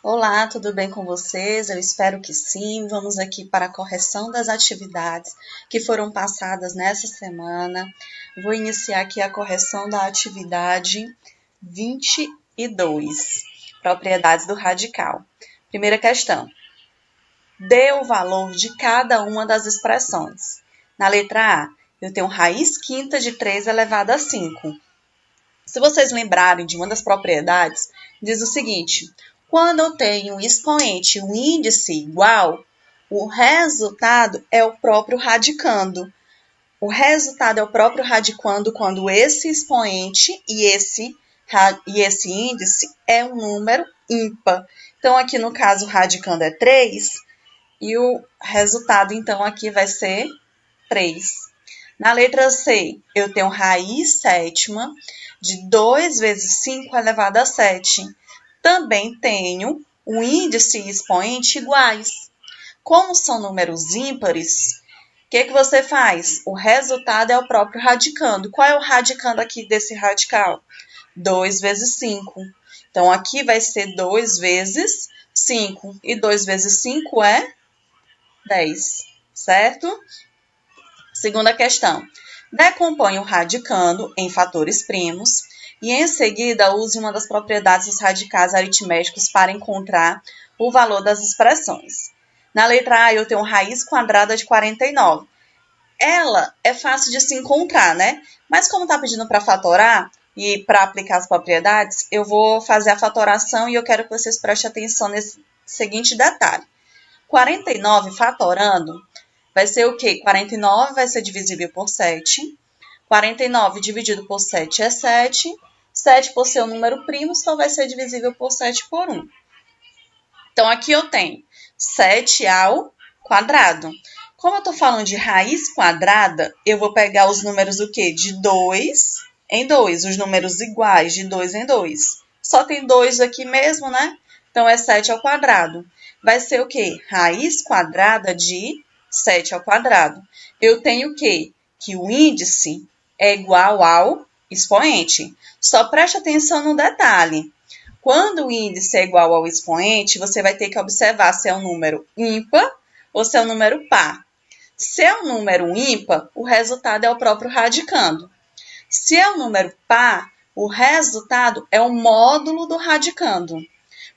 Olá, tudo bem com vocês? Eu espero que sim. Vamos aqui para a correção das atividades que foram passadas nessa semana. Vou iniciar aqui a correção da atividade 22, propriedades do radical. Primeira questão. Dê o valor de cada uma das expressões. Na letra A, eu tenho raiz quinta de 3 elevado a 5. Se vocês lembrarem de uma das propriedades, diz o seguinte: quando eu tenho um expoente, um índice igual, o resultado é o próprio radicando. O resultado é o próprio radicando quando esse expoente e esse índice é um número ímpar. Então, aqui no caso, o radicando é 3 e o resultado, então, aqui vai ser 3. Na letra C, eu tenho raiz sétima de 2 vezes 5 elevado a 7. Também tenho o índice e expoente iguais. Como são números ímpares, o que você faz? O resultado é o próprio radicando. Qual é o radicando aqui desse radical? 2 vezes 5. Então, aqui vai ser 2 vezes 5. E 2 vezes 5 é 10, certo? Segunda questão. Decompõe o radicando em fatores primos e, em seguida, use uma das propriedades dos radicais aritméticos para encontrar o valor das expressões. Na letra A, eu tenho raiz quadrada de 49. Ela é fácil de se encontrar, né? Mas como está pedindo para fatorar e para aplicar as propriedades, eu vou fazer a fatoração e eu quero que vocês prestem atenção nesse seguinte detalhe. 49 fatorando vai ser o quê? 49 vai ser divisível por 7. 49 dividido por 7 é 7. 7 por ser um número primo só vai ser divisível por 7 por 1. Então, aqui eu tenho 7 ao quadrado. Como eu estou falando de raiz quadrada, eu vou pegar os números o quê? De 2 em 2. Os números iguais de 2 em 2. Só tem 2 aqui mesmo, né? Então, é 7 ao quadrado. Vai ser o quê? Raiz quadrada de 7 ao quadrado. Eu tenho o quê? Que o índice é igual ao expoente. Só preste atenção no detalhe. Quando o índice é igual ao expoente, você vai ter que observar se é um número ímpar ou se é um número par. Se é um número ímpar, o resultado é o próprio radicando. Se é um número par, o resultado é o módulo do radicando.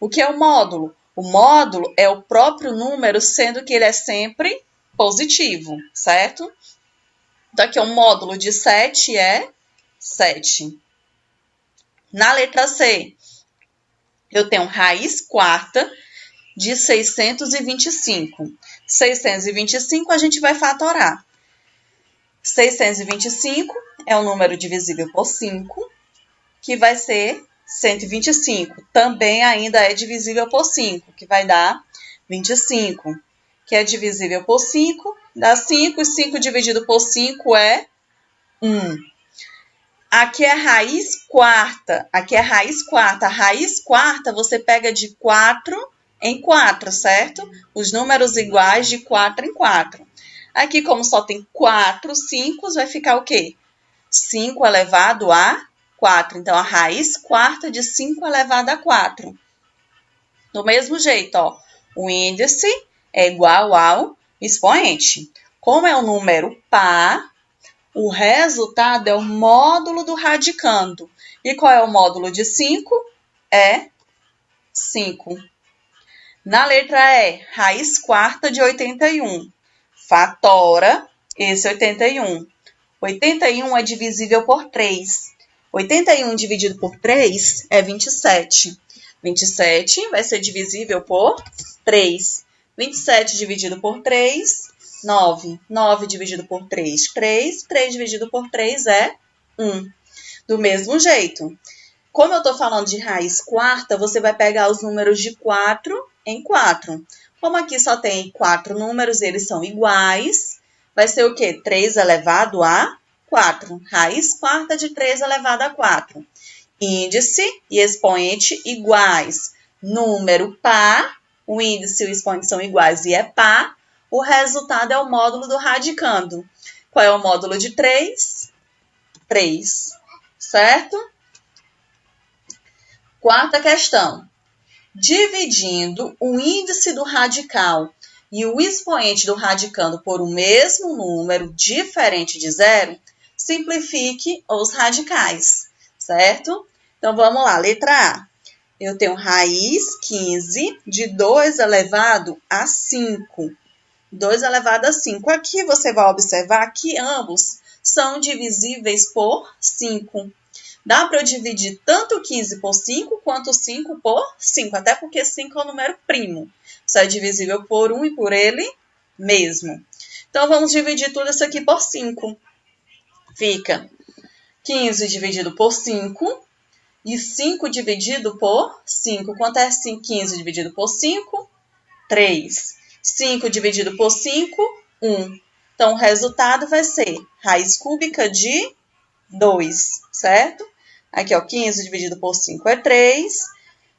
O que é o módulo? O módulo é o próprio número, sendo que ele é sempre positivo, certo? Então, aqui o módulo de 7 é 7. Na letra C, eu tenho raiz quarta de 625. 625 a gente vai fatorar. 625 é um número divisível por 5, que vai ser 125. Também ainda é divisível por 5, que vai dar 25. Que é divisível por 5, dá 5. E 5 dividido por 5 é 1. Aqui é raiz quarta. Aqui é raiz quarta. A raiz quarta você pega de 4 em 4, certo? Os números iguais de 4 em 4. Aqui, como só tem 4 5, vai ficar o quê? 5 elevado a 4. Então, a raiz quarta de 5 elevado a 4. Do mesmo jeito, ó, o índice é igual ao expoente. Como é um número par, o resultado é o módulo do radicando. E qual é o módulo de 5? É 5. Na letra E, raiz quarta de 81. Fatora esse 81. 81 é divisível por 3. 81 dividido por 3 é 27. 27 vai ser divisível por 3. 27 dividido por 3, 9. 9 dividido por 3, 3. 3 dividido por 3 é 1. Do mesmo jeito, como eu estou falando de raiz quarta, você vai pegar os números de 4 em 4. Como aqui só tem 4 números, eles são iguais, vai ser o quê? 3 elevado a 4. Raiz quarta de 3 elevado a 4. Índice e expoente iguais. Número par, o índice e o expoente são iguais e é par. O resultado é o módulo do radicando. Qual é o módulo de 3? 3, certo? Quarta questão. dividindo o índice do radical e o expoente do radicando por o mesmo número diferente de zero, simplifique os radicais, certo? Então, vamos lá, letra A. Eu tenho raiz 15 de 2 elevado a 5. 2 elevado a 5. Aqui você vai observar que ambos são divisíveis por 5. Dá para eu dividir tanto 15 por 5 quanto 5 por 5, até porque 5 é um número primo. Só é divisível por 1 e por ele mesmo. Então, vamos dividir tudo isso aqui por 5. Fica 15 dividido por 5 e 5 dividido por 5. Quanto é 15 dividido por 5? 3. 5 dividido por 5, 1. Então, o resultado vai ser raiz cúbica de 2, certo? Aqui, ó, 15 dividido por 5 é 3.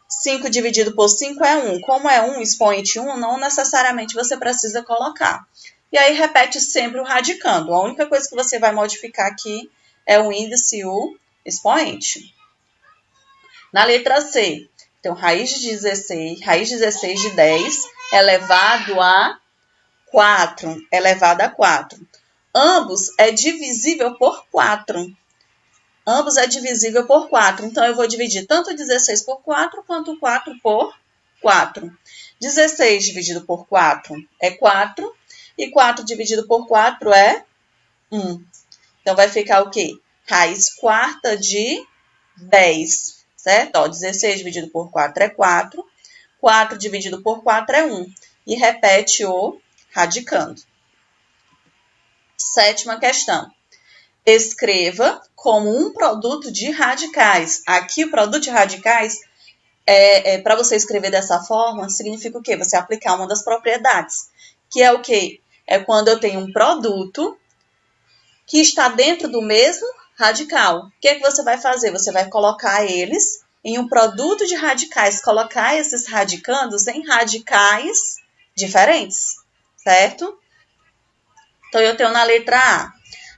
5 dividido por 5 é 1. Como é 1, expoente 1, não necessariamente você precisa colocar. E aí, repete sempre o radicando. A única coisa que você vai modificar aqui é o índice e o expoente. Na letra C, então, raiz de 16 de 10 elevado a 4. Elevado a 4. Ambos é divisível por 4. Ambos é divisível por 4. Então, eu vou dividir tanto 16 por 4 quanto 4 por 4. 16 dividido por 4 é 4. E 4 dividido por 4 é 1. Então, vai ficar o quê? Raiz quarta de 10. Certo? Ó, 16 dividido por 4 é 4. 4 dividido por 4 é 1. E repete o radicando. Sétima questão. Escreva como um produto de radicais. Aqui, o produto de radicais, para você escrever dessa forma, significa o quê? Você aplicar uma das propriedades. Que é o quê? É quando eu tenho um produto que está dentro do mesmo radical. O que é que você vai fazer? Você vai colocar eles em um produto de radicais, colocar esses radicandos em radicais diferentes, certo? Então, eu tenho na letra A,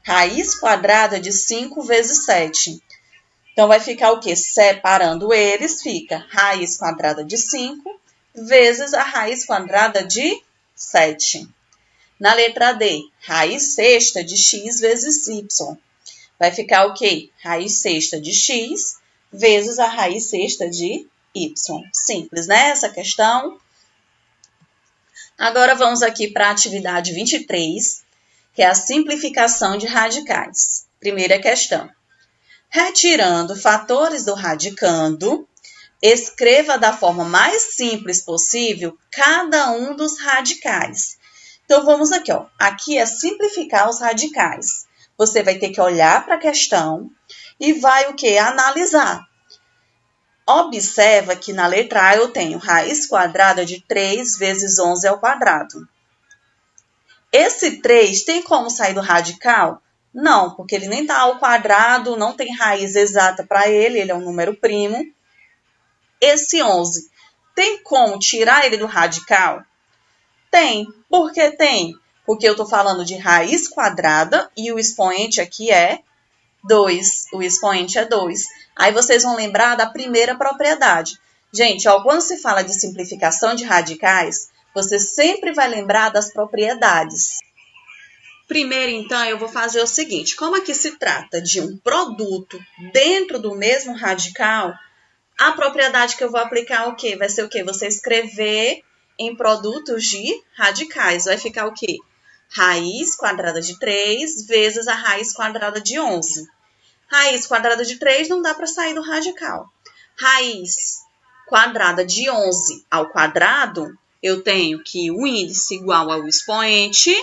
raiz quadrada de 5 vezes 7. Então, vai ficar o quê? Separando eles, fica raiz quadrada de 5 vezes a raiz quadrada de 7. Na letra D, raiz sexta de x vezes y. Vai ficar o quê? Raiz sexta de x vezes a raiz sexta de y. Simples, né? Essa questão. Agora, vamos aqui para a atividade 23, que é a simplificação de radicais. Primeira questão. Retirando fatores do radicando, escreva da forma mais simples possível cada um dos radicais. Então, vamos aqui, ó. Aqui é simplificar os radicais. Você vai ter que olhar para a questão e vai o quê? Analisar. Observa que na letra A eu tenho raiz quadrada de 3 vezes 11 ao quadrado. Esse 3 tem como sair do radical? Não, porque ele nem está ao quadrado, não tem raiz exata para ele é um número primo. Esse 11, tem como tirar ele do radical? Tem. Por que tem? Porque eu estou falando de raiz quadrada e o expoente aqui é 2. O expoente é 2. Aí vocês vão lembrar da primeira propriedade. Gente, ó, quando se fala de simplificação de radicais, você sempre vai lembrar das propriedades. Primeiro, então, eu vou fazer o seguinte. Como aqui se trata de um produto dentro do mesmo radical, a propriedade que eu vou aplicar é o quê? Vai ser o quê? Você escrever em produtos de radicais. Vai ficar o quê? Raiz quadrada de 3 vezes a raiz quadrada de 11. Raiz quadrada de 3 não dá para sair do radical. Raiz quadrada de 11 ao quadrado, eu tenho que o índice igual ao expoente.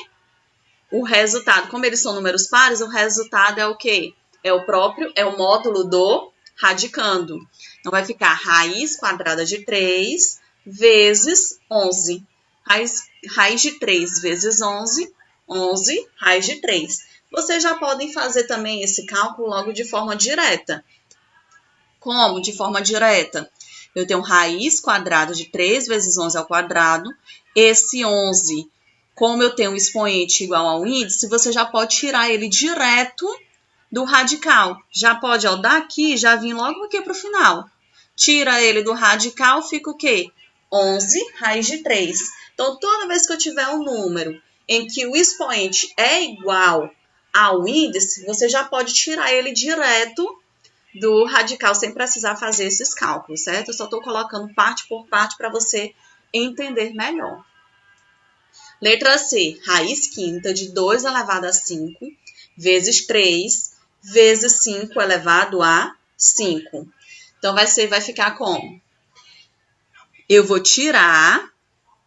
O resultado, como eles são números pares, o resultado é o quê? É o módulo do radicando. Então, vai ficar raiz quadrada de 3 vezes 11. Raiz de 3 vezes 11, 11, raiz de 3. Vocês já podem fazer também esse cálculo logo de forma direta. Como? De forma direta. Eu tenho raiz quadrada de 3 vezes 11 ao quadrado. Esse 11, como eu tenho um expoente igual ao índice, você já pode tirar ele direto do radical. Já pode, ó, daqui já vir logo aqui para o final. tira ele do radical, fica o quê? 11 raiz de 3. Então, toda vez que eu tiver um número em que o expoente é igual ao índice, você já pode tirar ele direto do radical, sem precisar fazer esses cálculos, certo? Eu só estou colocando parte por parte para você entender melhor. Letra C, raiz quinta de 2 elevado a 5, vezes 3, vezes 5 elevado a 5. Então, vai ficar como? Eu vou tirar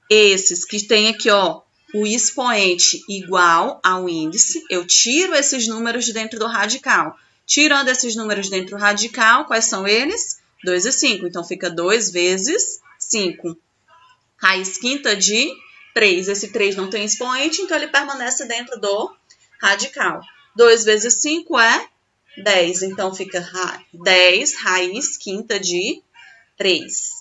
esses que tem aqui, ó, o expoente igual ao índice. Eu tiro esses números de dentro do radical. Tirando esses números dentro do radical, quais são eles? 2 e 5. Então, fica 2 vezes 5. Raiz quinta de 3. Esse 3 não tem expoente, então ele permanece dentro do radical. 2 vezes 5 é 10. Então, fica 10 raiz quinta de 3.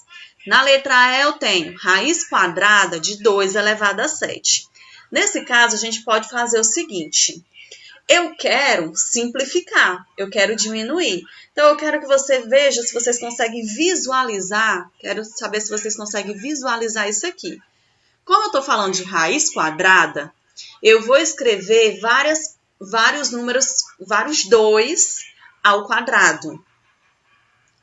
Na letra E, eu tenho raiz quadrada de 2 elevado a 7. Nesse caso, a gente pode fazer o seguinte. Eu quero simplificar, eu quero diminuir. Então, eu quero que você veja se vocês conseguem visualizar. Quero saber se vocês conseguem visualizar isso aqui. Como eu estou falando de raiz quadrada, eu vou escrever vários números, vários 2 ao quadrado.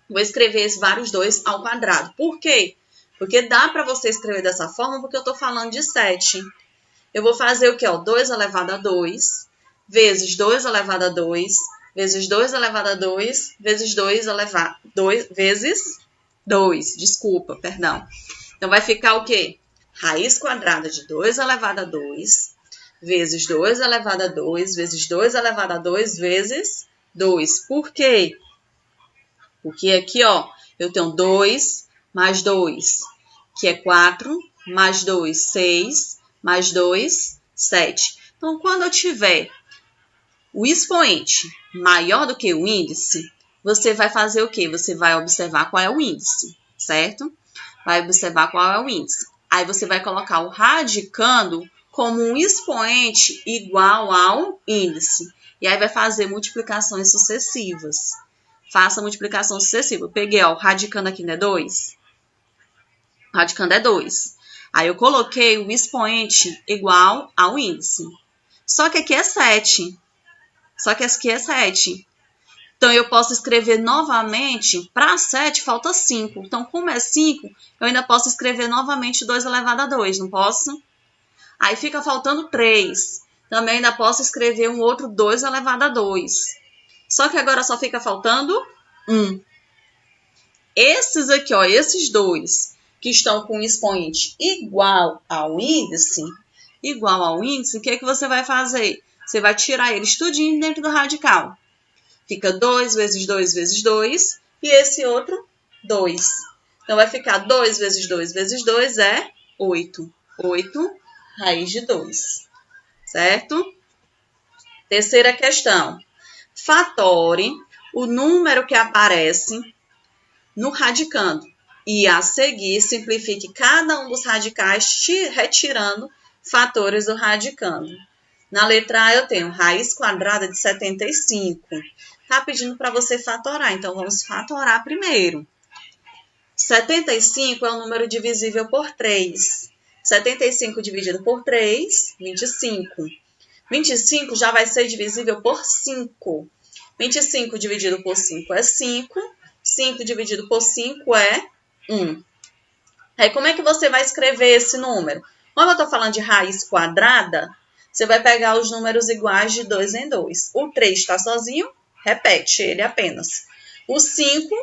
Vou escrever esses vários 2 ao quadrado. Por quê? Porque dá para você escrever dessa forma, porque eu estou falando de 7. Eu vou fazer o quê? 2 elevado a 2, vezes 2 elevado a 2, vezes 2 elevado a 2, vezes 2 elevado a 2, vezes 2. Desculpa, perdão. Então, vai ficar o quê? Raiz quadrada de 2 elevado a 2, vezes 2 elevado a 2, vezes 2 elevado a 2, vezes 2. Por quê? Porque aqui, ó, eu tenho 2 mais 2, que é 4, mais 2, 6, mais 2, 7. Então, quando eu tiver o expoente maior do que o índice, você vai fazer o quê? Você vai observar qual é o índice, certo? Vai observar qual é o índice. Aí, você vai colocar o radicando como um expoente igual ao índice. E aí, vai fazer multiplicações sucessivas. Faça a multiplicação sucessiva. Eu peguei, ó, o radicando aqui não é 2? O radicando é 2. Aí, eu coloquei o expoente igual ao índice. Só que aqui é 7. Só que aqui é 7. Então, eu posso escrever novamente, para 7 falta 5. Então, como é 5, eu ainda posso escrever novamente 2 elevado a 2, não posso? Aí, fica faltando 3. Também ainda posso escrever um outro 2 elevado a 2. Só que agora só fica faltando 1. Esses aqui, ó, esses 2 que estão com o expoente igual ao índice, o que é que você vai fazer? Você vai tirar eles tudinho dentro do radical. Fica 2 vezes 2 vezes 2 e esse outro 2. Então, vai ficar 2 vezes 2 vezes 2 é 8. 8 raiz de 2, certo? Terceira questão. Fatore o número que aparece no radicando e, a seguir, simplifique cada um dos radicais retirando fatores do radicando. Na letra A, eu tenho raiz quadrada de 75. Está pedindo para você fatorar, então vamos fatorar primeiro. 75 é um número divisível por 3. 75 dividido por 3, 25. 25 já vai ser divisível por 5. 25 dividido por 5 é 5. 5 dividido por 5 é 1. Aí, como é que você vai escrever esse número? Como eu estou falando de raiz quadrada, você vai pegar os números iguais de 2 em 2. O 3 está sozinho, repete ele apenas. O 5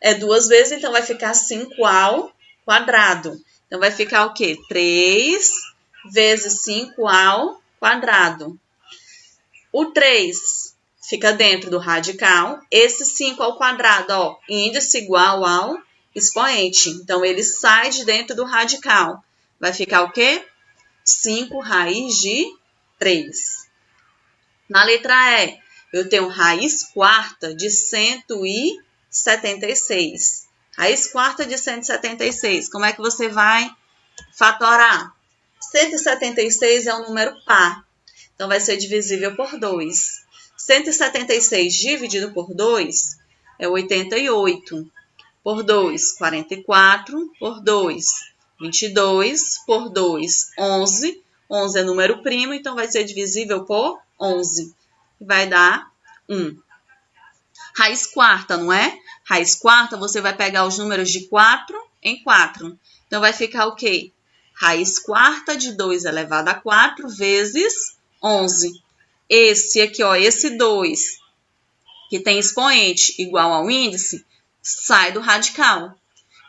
é 2 vezes, então vai ficar 5 ao quadrado. Então, vai ficar o quê? 3 vezes 5 ao quadrado. O 3 fica dentro do radical. Esse 5 ao quadrado, ó, índice igual ao expoente. Então, ele sai de dentro do radical. Vai ficar o quê? 5 raiz de 3. Na letra E, eu tenho raiz quarta de 176. Raiz quarta de 176. Como é que você vai fatorar? 176 é um número par. Então, vai ser divisível por 2. 176 dividido por 2 é 88. por 2, 44, por 2, 22, por 2, 11. 11 é número primo, então vai ser divisível por 11. Vai dar 1. Raiz quarta, não é? Raiz quarta, você vai pegar os números de 4 em 4. Então, vai ficar o quê? Raiz quarta de 2 elevado a 4 vezes 11. Esse aqui, ó, esse 2, que tem expoente igual ao índice, sai do radical.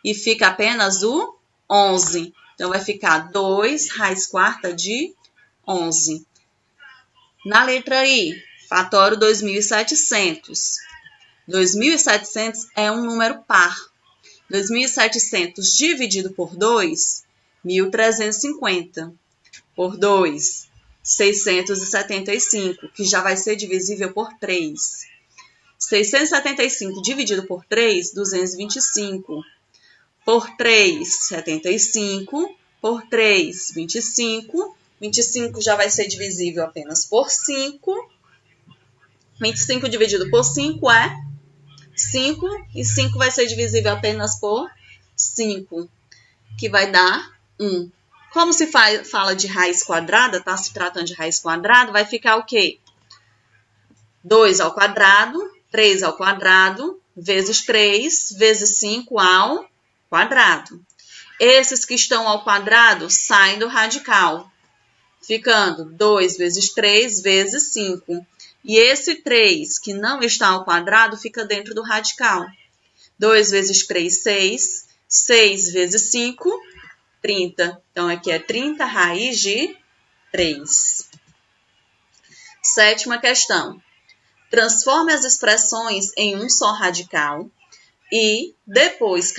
E fica apenas o 11. Então, vai ficar 2 raiz quarta de 11. Na letra I, fatório 2.700. 2.700 é um número par. 2.700 dividido por 2, 1.350. Por 2, 675, que já vai ser divisível por 3. 675 dividido por 3, 225. Por 3, 75. Por 3, 25. 25 já vai ser divisível apenas por 5. 25 dividido por 5 é 5, e 5 vai ser divisível apenas por 5, que vai dar 1. Como se fala de raiz quadrada, tá se tratando de raiz quadrada, vai ficar o quê? 2 ao quadrado, 3 ao quadrado, vezes 3, vezes 5 ao quadrado. Esses que estão ao quadrado saem do radical, ficando 2 vezes 3 vezes 5. E esse 3, que não está ao quadrado, fica dentro do radical. 2 vezes 3, 6. 6 vezes 5, 30. Então, aqui é 30 raiz de 3. Sétima questão. Transforme as expressões em um só radical e depois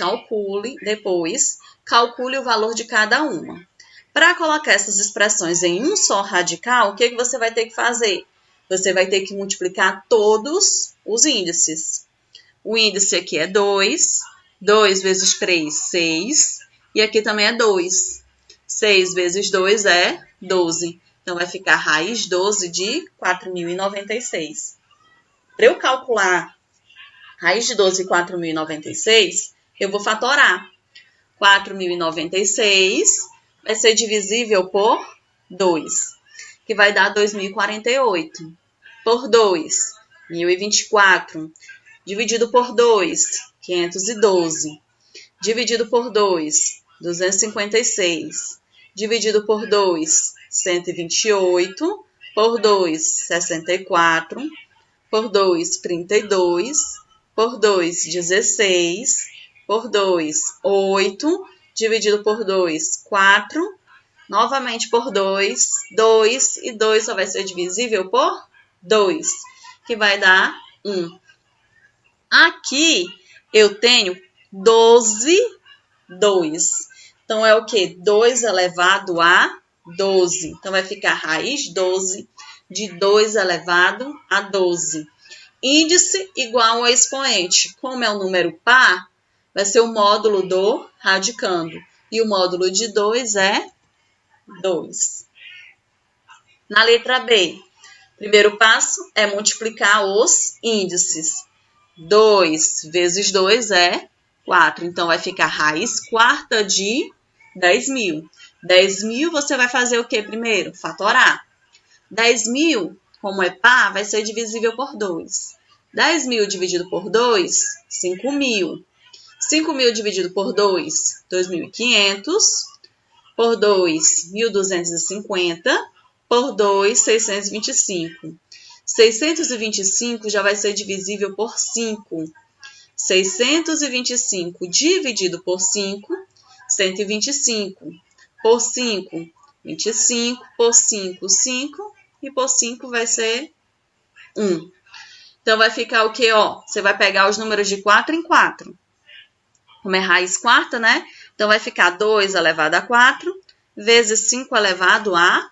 calcule o valor de cada uma. Para colocar essas expressões em um só radical, o que você vai ter que fazer? Você vai ter que multiplicar todos os índices. O índice aqui é 2. 2 vezes 3, 6. E aqui também é 2. 6 vezes 2 é 12. Então, vai ficar raiz 12 de 4.096. Para eu calcular raiz de 12 de 4.096, eu vou fatorar. 4.096 vai ser divisível por 2. Que vai dar 2.048. Por 2, 1.024. Dividido por 2, 512. Dividido por 2, 256. Dividido por 2, 128. Por 2, 64. Por 2, 32. Por 2, 16. Por 2, 8. Dividido por 2, 4. Novamente por 2, 2, e 2 só vai ser divisível por 2, que vai dar 1. Aqui eu tenho 12, 2. Então, é o quê? 2 elevado a 12. Então, vai ficar raiz 12 de 2 elevado a 12. Índice igual a expoente. Como é um número par, vai ser o módulo do radicando. E o módulo de 2 é 2. Na letra B, primeiro passo é multiplicar os índices. 2 vezes 2 é 4. Então, vai ficar raiz quarta de 10.000. 10.000, você vai fazer o que primeiro? Fatorar. 10.000, como é par, vai ser divisível por 2. 10.000 dividido por 2, 5.000. 5.000 dividido por 2, 2.500. Por 2, 1.250. Por 2, 625. 625 já vai ser divisível por 5. 625 dividido por 5, 125. Por 5, 25. Por 5, 5. E por 5 vai ser 1. Então, vai ficar o quê? Ó, você vai pegar os números de 4 em 4. Como é raiz quarta, né? Então, vai ficar 2 elevado a 4 vezes 5 elevado a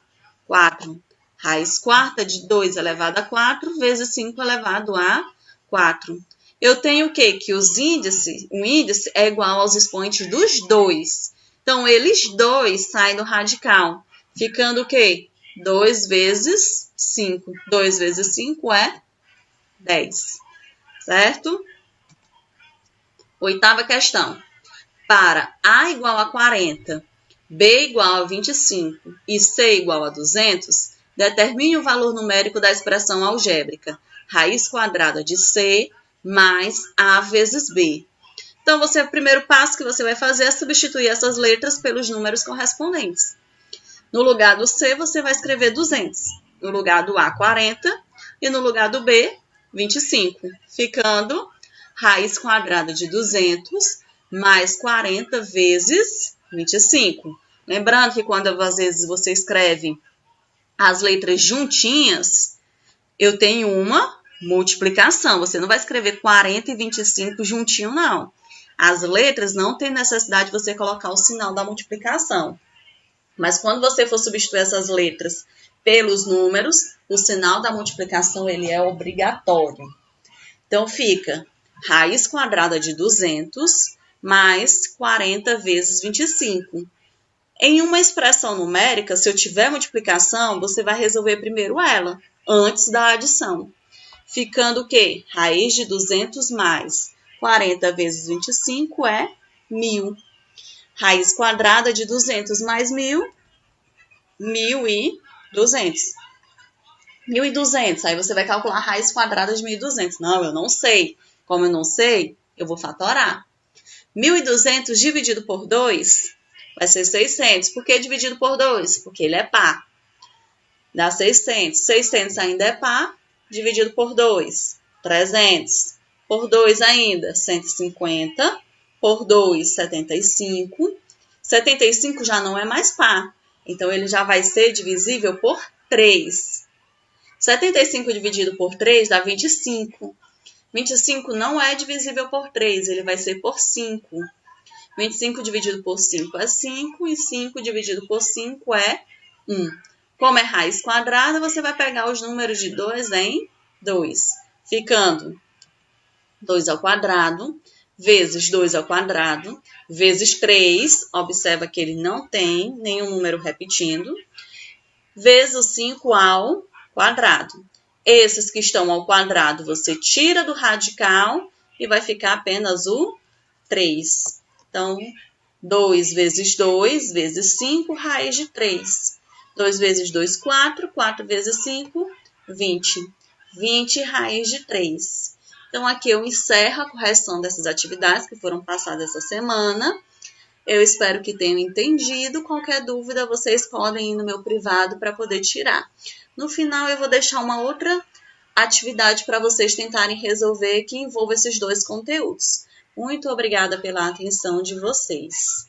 4. Raiz quarta de 2 elevado a 4 vezes 5 elevado a 4. Eu tenho o quê? Que o índice é igual aos expoentes dos 2. Então, eles 2 saem do radical, ficando o quê? 2 vezes 5. 2 vezes 5 é 10. Certo? Oitava questão. Para A igual a 40, B igual a 25 e C igual a 200, determine o valor numérico da expressão algébrica raiz quadrada de C mais A vezes B. Então, o primeiro passo que você vai fazer é substituir essas letras pelos números correspondentes. No lugar do C, você vai escrever 200. No lugar do A, 40. E no lugar do B, 25. Ficando raiz quadrada de 200 mais 40 vezes 25. Lembrando que quando às vezes você escreve as letras juntinhas, eu tenho uma multiplicação. Você não vai escrever 40 e 25 juntinho, não. As letras não tem necessidade de você colocar o sinal da multiplicação. Mas quando você for substituir essas letras pelos números, o sinal da multiplicação ele é obrigatório. Então, fica raiz quadrada de 200 mais 40 vezes 25. Em uma expressão numérica, se eu tiver multiplicação, você vai resolver primeiro ela, antes da adição. Ficando o quê? Raiz de 200 mais 40 vezes 25 é 1.000. Raiz quadrada de 200 mais 1.000, 1.200. 1.200, aí você vai calcular a raiz quadrada de 1.200. Não, eu não sei. Como eu não sei, eu vou fatorar. 1.200 dividido por 2 vai ser 600. Por que dividido por 2? Porque ele é par. Dá 600. 600 ainda é par, dividido por 2, 300. Por 2 ainda, 150. Por 2, 75. 75 já não é mais par. Então, ele já vai ser divisível por 3. 75 dividido por 3 dá 25. 25 não é divisível por 3, ele vai ser por 5. 25 dividido por 5 é 5 e 5 dividido por 5 é 1. Como é raiz quadrada, você vai pegar os números de 2 em 2, ficando 2 ao quadrado vezes 2 ao quadrado vezes 3, observa que ele não tem nenhum número repetindo, vezes o 5 ao quadrado. Esses que estão ao quadrado você tira do radical e vai ficar apenas o 3. Então, 2 vezes 2 vezes 5, raiz de 3. 2 vezes 2, 4. 4 vezes 5, 20. 20, raiz de 3. Então, aqui eu encerro a correção dessas atividades que foram passadas essa semana. Eu espero que tenham entendido. Qualquer dúvida, vocês podem ir no meu privado para poder tirar. No final, eu vou deixar uma outra atividade para vocês tentarem resolver que envolva esses dois conteúdos. Muito obrigada pela atenção de vocês.